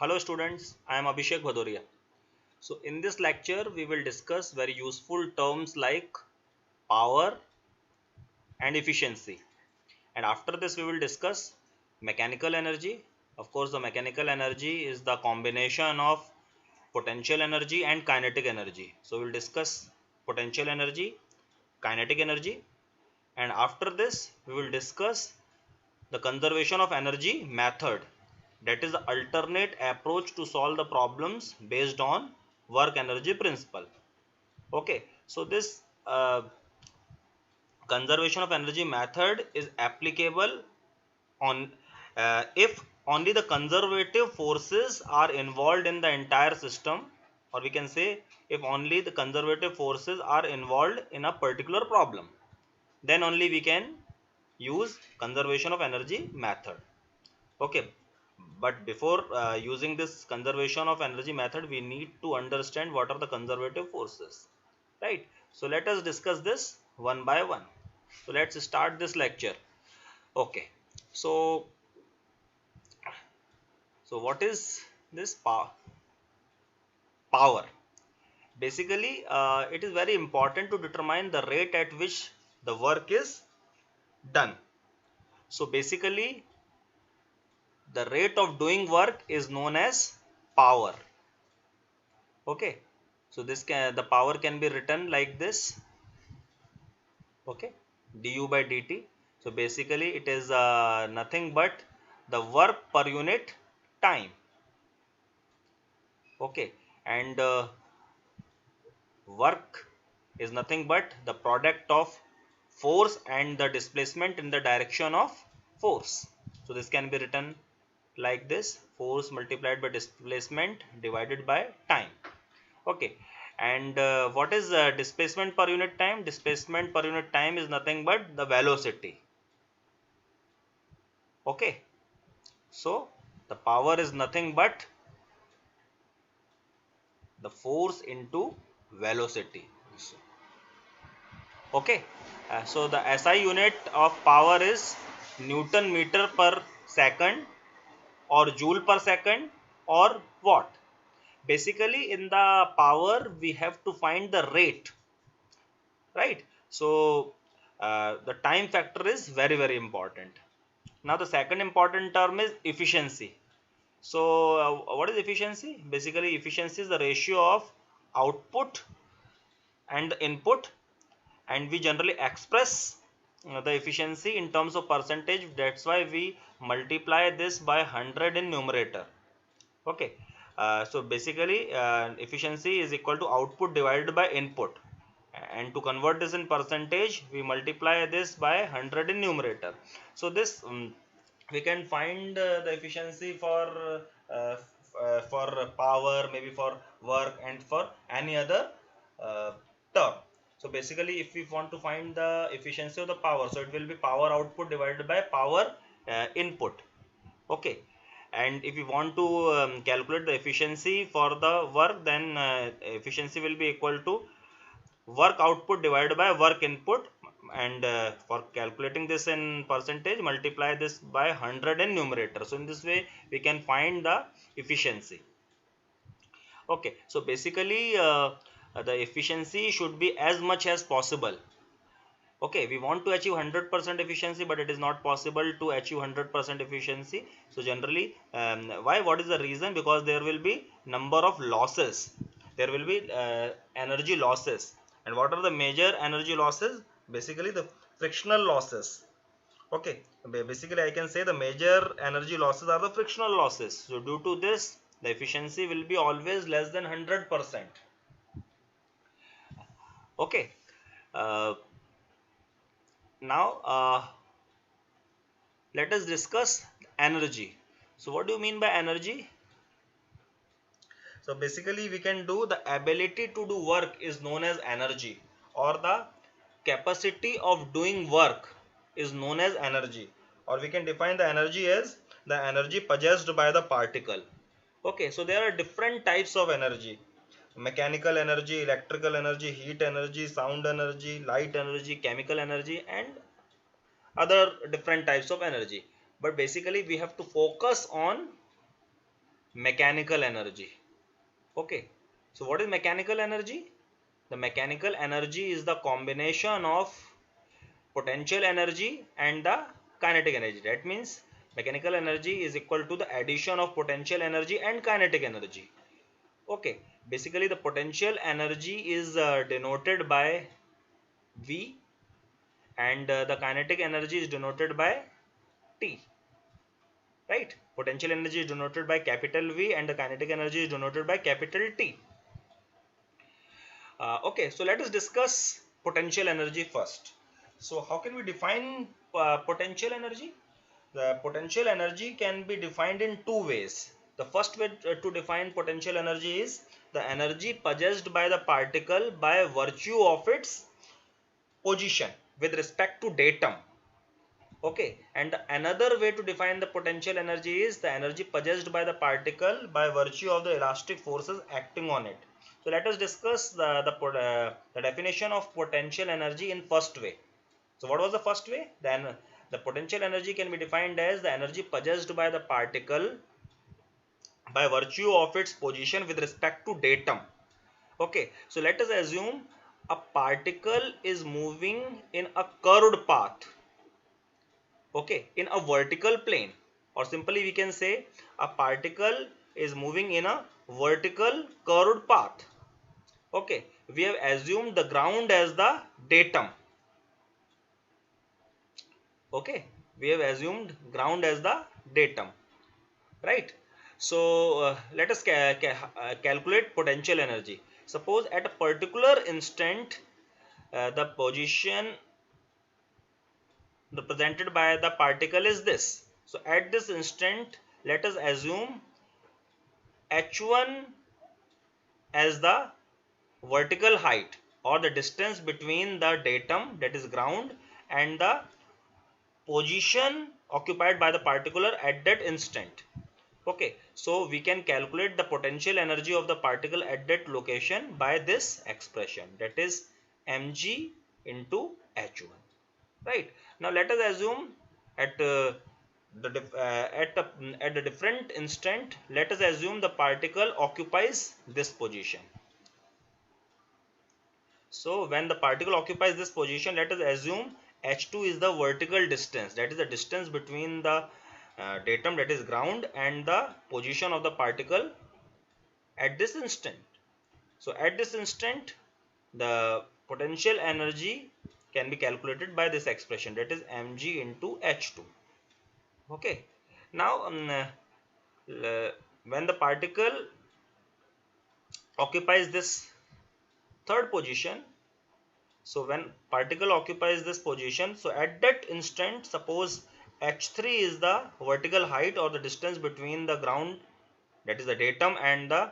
Hello students, I am Abhishek Bhadoria. So in this lecture we will discuss very useful terms like power and efficiency. And after this we will discuss mechanical energy. Of course the mechanical energy is the combination of potential energy and kinetic energy. So we will discuss potential energy, kinetic energy, and after this we will discuss the conservation of energy method, that is the alternate approach to solve the problems based on work energy principle. Okay, so this conservation of energy method is applicable on if only the conservative forces are involved in the entire system, or we can say if only the conservative forces are involved in a particular problem, then only we can use conservation of energy method. Okay, but before using this conservation of energy method, we need to understand what are the conservative forces, right? So let us discuss this one by one. So let's start this lecture. Okay, so what is this power? Basically it is very important to determine the rate at which the work is done. So basically the rate of doing work is known as power. Okay, so this can, the power can be written like this. Okay, du by dt. So basically it is nothing but the work per unit time. Okay, and work is nothing but the product of force and the displacement in the direction of force. So this can be written like this: force multiplied by displacement divided by time. Okay, and what is displacement per unit time? Displacement per unit time is nothing but the velocity. Okay, so the power is nothing but the force into velocity. Okay, so the SI unit of power is Newton meter per second, or joule per second, or watt. Basically in the power we have to find the rate, right? So the time factor is very important. Now the second important term is efficiency. So what is efficiency? Basically efficiency is the ratio of output and the input, and we generally express the efficiency in terms of percentage. That's why we multiply this by 100 in numerator. Okay, so basically efficiency is equal to output divided by input, and to convert this in percentage we multiply this by 100 in numerator. So this we can find the efficiency for power, maybe for work, and for any other uh, term. So basically if we want to find the efficiency of the power, so it will be power output divided by power input. Okay, and if we want to calculate the efficiency for the work, then efficiency will be equal to work output divided by work input, and for calculating this in percentage, multiply this by 100 in numerator. So in this way we can find the efficiency. Okay, so basically the efficiency should be as much as possible. Okay, we want to achieve 100% efficiency, but it is not possible to achieve 100% efficiency. So generally why, what is the reason? Because there will be number of losses, there will be energy losses. And what are the major energy losses? Basically the frictional losses. Okay, basically I can say the major energy losses are the frictional losses. So due to this the efficiency will be always less than 100%. Okay, uh, now let us discuss energy. So what do you mean by energy? So basically we can do the ability to do work is known as energy, or the capacity of doing work is known as energy, or we can define the energy as the energy possessed by the particle. Okay, so there are different types of energy: mechanical energy, electrical energy, heat energy, sound energy, light energy, chemical energy, and other different types of energy. But basically we have to focus on mechanical energy. Okay, so what is mechanical energy? The mechanical energy is the combination of potential energy and the kinetic energy. That means mechanical energy is equal to the addition of potential energy and kinetic energy. Okay, basically the potential energy is denoted by V, and the kinetic energy is denoted by T. Right? Potential energy is denoted by capital V and the kinetic energy is denoted by capital T. Okay, so let us discuss potential energy first. So how can we define potential energy? The potential energy can be defined in two ways. The first way to define potential energy is the energy possessed by the particle by virtue of its position with respect to datum. Okay, and another way to define the potential energy is the energy possessed by the particle by virtue of the elastic forces acting on it. So let us discuss the definition of potential energy in first way. So what was the first way? Then the potential energy can be defined as the energy possessed by the particle by virtue of its position with respect to datum. Okay, so let us assume a particle is moving in a curved path, okay, in a vertical plane, or simply we can say a particle is moving in a vertical curved path. Okay, we have assumed the ground as the datum. Okay, we have assumed ground as the datum, right? So let us calculate potential energy. Suppose at a particular instant the position represented by the particle is this. So at this instant let us assume h1 as the vertical height or the distance between the datum, that is ground, and the position occupied by the particle at that instant. Okay, so we can calculate the potential energy of the particle at that location by this expression, that is mg into h1. Right, now let us assume at at the different instant, let us assume the particle occupies this position. So when the particle occupies this position, let us assume h2 is the vertical distance, that is the distance between the datum, that is ground, and the position of the particle at this instant. So at this instant the potential energy can be calculated by this expression, that is mg into h2. Okay, now when the particle occupies this third position, so when particle occupies this position, so at that instant suppose h3 is the vertical height or the distance between the ground, that is the datum, and the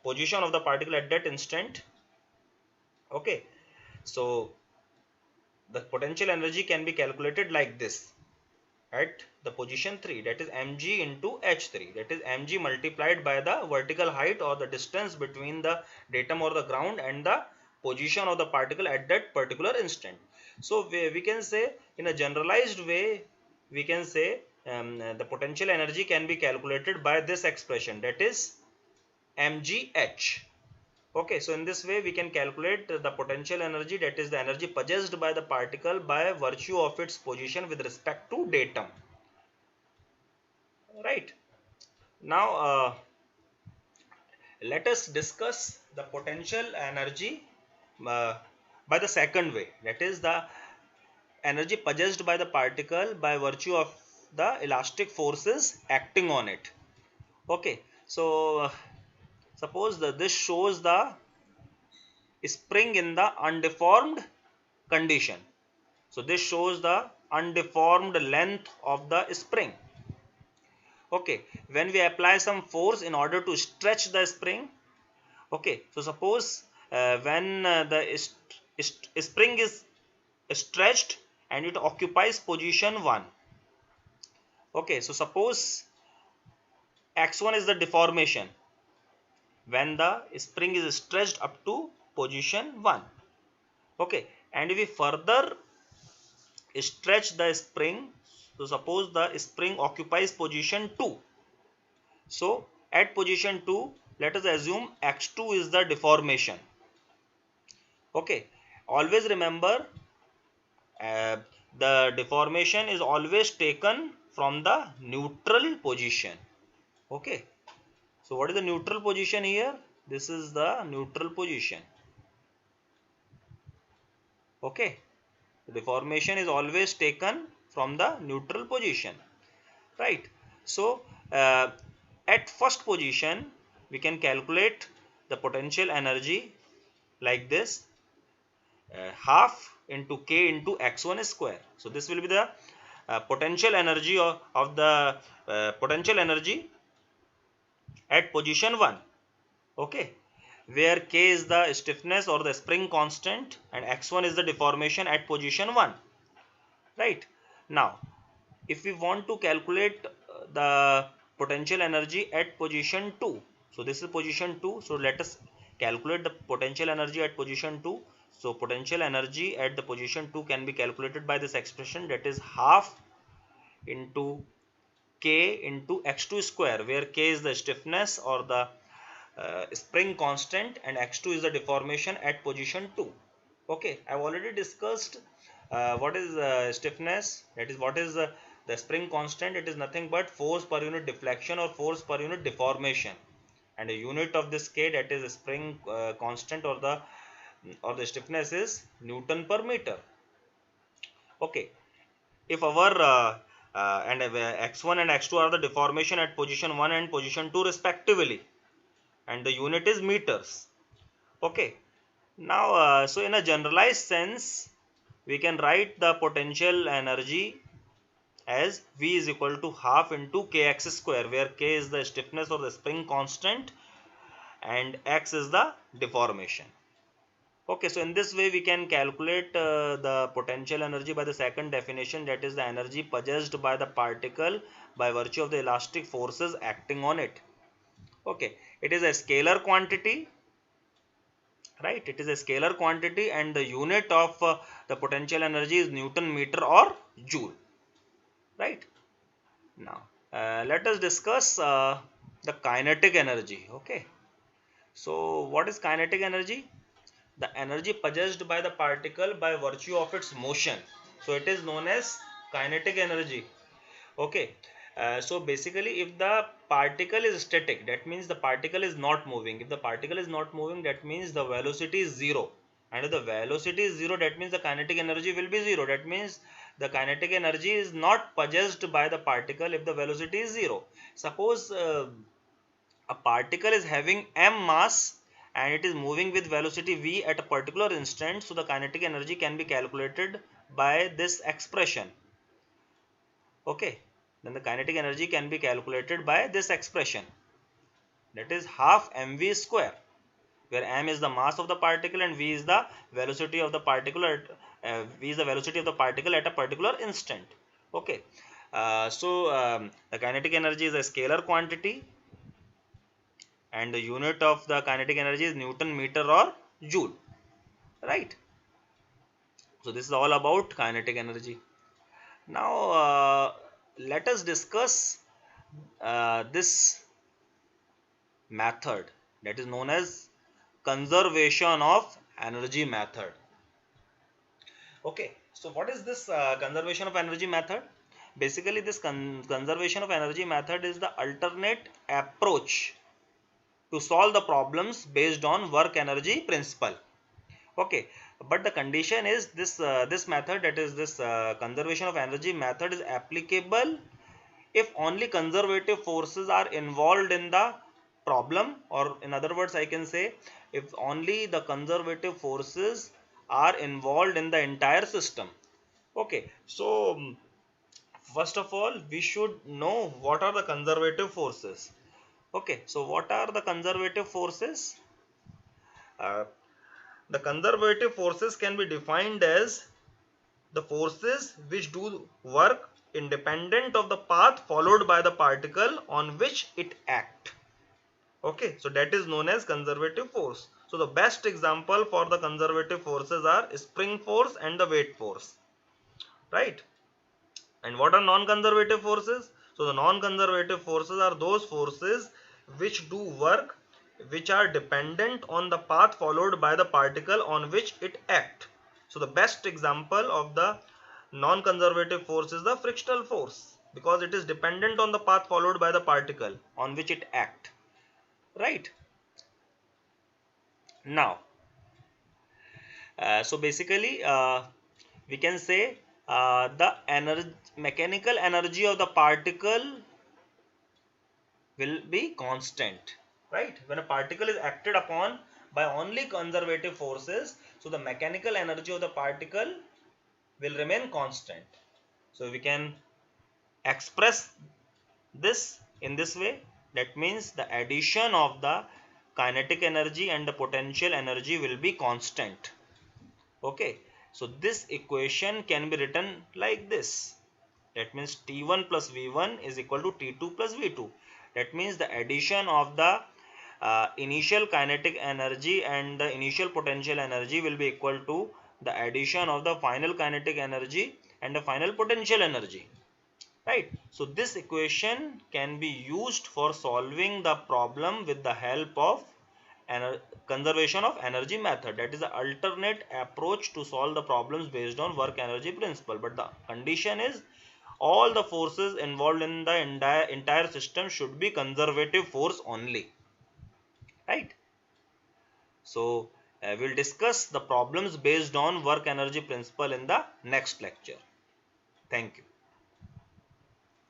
position of the particle at that instant. Okay, so the potential energy can be calculated like this at the position 3, that is mg into h3, that is mg multiplied by the vertical height or the distance between the datum or the ground and the position of the particle at that particular instant. So we can say in a generalized way, we can say the potential energy can be calculated by this expression, that is mgh. Okay, so in this way we can calculate the potential energy, that is the energy possessed by the particle by virtue of its position with respect to datum. Right, now let us discuss the potential energy by the second way, that is the energy possessed by the particle by virtue of the elastic forces acting on it. Okay, so suppose that this shows the spring in the undeformed condition. So this shows the undeformed length of the spring. Okay, when we apply some force in order to stretch the spring, okay, so suppose when the spring is stretched and it occupies position 1. Okay, so suppose x1 is the deformation when the spring is stretched up to position 1. Okay, and if we further stretch the spring, so suppose the spring occupies position 2. So at position 2, let us assume x2 is the deformation. Okay, always remember uh, the deformation is always taken from the neutral position. Okay, so what is the neutral position here? This is the neutral position. Okay, deformation is always taken from the neutral position, right? So uh, at first position we can calculate the potential energy like this, half into k into x1 square. So this will be the potential energy of the potential energy at position 1. Okay, where k is the stiffness or the spring constant and x1 is the deformation at position 1, right? Now if we want to calculate the potential energy at position 2, so this is position 2, so let us calculate the potential energy at position 2. So potential energy at the position 2 can be calculated by this expression, that is half into k into x2 square, where k is the stiffness or the spring constant and x2 is the deformation at position 2. Okay, I've already discussed what is stiffness, that is what is the spring constant. It is nothing but force per unit deflection or force per unit deformation, and the unit of this k, that is spring constant or the stiffness, is Newton per meter. Okay, if our and x1 and x2 are the deformation at position 1 and position 2 respectively, and the unit is meters. Okay, now so in a generalized sense we can write the potential energy as V is equal to half into kx square, where k is the stiffness or the spring constant and x is the deformation. Okay, so in this way we can calculate the potential energy by the second definition, that is the energy possessed by the particle by virtue of the elastic forces acting on it. Okay, it is a scalar quantity, right? It is a scalar quantity and the unit of the potential energy is Newton meter or joule, right? Now let us discuss the kinetic energy. Okay, so what is kinetic energy? The energy possessed by the particle by virtue of its motion, so it is known as kinetic energy. Okay, so basically if the particle is static, that means the particle is not moving. If the particle is not moving, that means the velocity is zero, and if the velocity is zero, that means the kinetic energy will be zero. That means the kinetic energy is not possessed by the particle if the velocity is zero. Suppose a particle is having m mass and it is moving with velocity v at a particular instant, so the kinetic energy can be calculated by this expression. Okay, then the kinetic energy can be calculated by this expression, that is half mv square, where m is the mass of the particle and v is the velocity of the particle at, v is the velocity of the particle at a particular instant. Okay, the kinetic energy is a scalar quantity and the unit of the kinetic energy is Newton meter or joule, right? So this is all about kinetic energy. Now let us discuss this method, that is known as conservation of energy method. Okay, so what is this conservation of energy method? Basically this conservation of energy method is the alternate approach to solve the problems based on work energy principle. Okay, but the condition is this this method, that is this conservation of energy method, is applicable if only conservative forces are involved in the problem, or in other words I can say if only the conservative forces are involved in the entire system. Okay, so first of all we should know what are the conservative forces. Okay, so what are the conservative forces? uh, the conservative forces can be defined as the forces which do work independent of the path followed by the particle on which it acts. Okay, so that is known as conservative force. So the best example for the conservative forces are spring force and the weight force, right? And what are non-conservative forces? So the non-conservative forces are those forces which do work which are dependent on the path followed by the particle on which it acts. So the best example of the non-conservative force is the frictional force, because it is dependent on the path followed by the particle on which it acts. Right? Now, so basically, we can say the mechanical energy of the particle will be constant. Right? When a particle is acted upon by only conservative forces, so the mechanical energy of the particle will remain constant. So we can express this in this way. That means the addition of the kinetic energy and the potential energy will be constant. Okay, so this equation can be written like this. That means T1 plus V1 is equal to T2 plus V2. That means the addition of the initial kinetic energy and the initial potential energy will be equal to the addition of the final kinetic energy and the final potential energy. Right? So this equation can be used for solving the problem with the help of conservation of energy method. That is the alternate approach to solve the problems based on work energy principle. But the condition is all the forces involved in the entire system should be conservative force only. Right? So we'll discuss the problems based on work energy principle in the next lecture. Thank you.